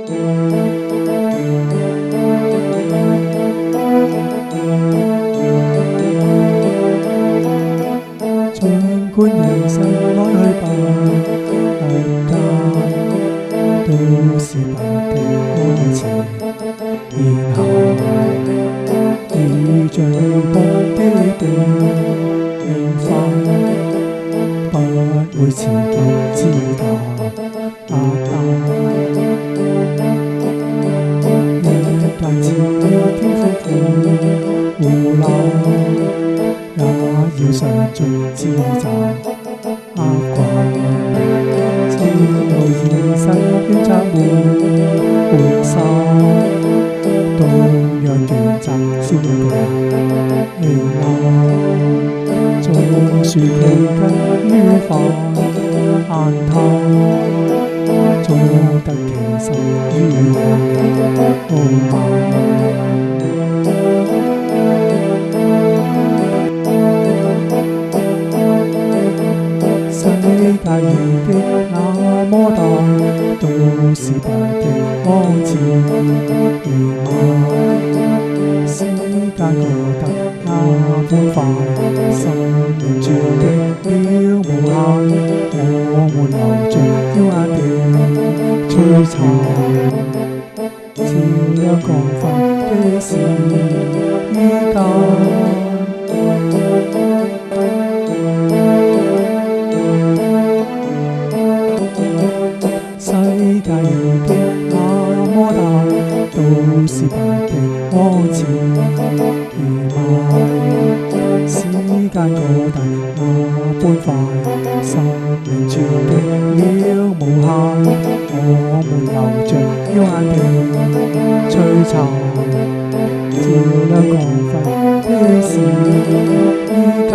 儘管人生來去不間，都是不的歌詞，然後遇着你僕的平凡，不會遲到知道一旦似你天豐富湖流，也要上進自責慣，前路現實選擇換手，動若斷則消極氣流，做樹期根於飯頭，做得其實於傲慢。世界儀的那麼大，都是不的安置而買。時間過得那般快，生命轉的了無限，我們留着耀眼的璀璨，照亮光輝的時間。世界儀的那麼大，都是不的安置而買。時間過得那般快，生命轉的了無限，我們留着耀眼的璀璨，照亮光輝的時間。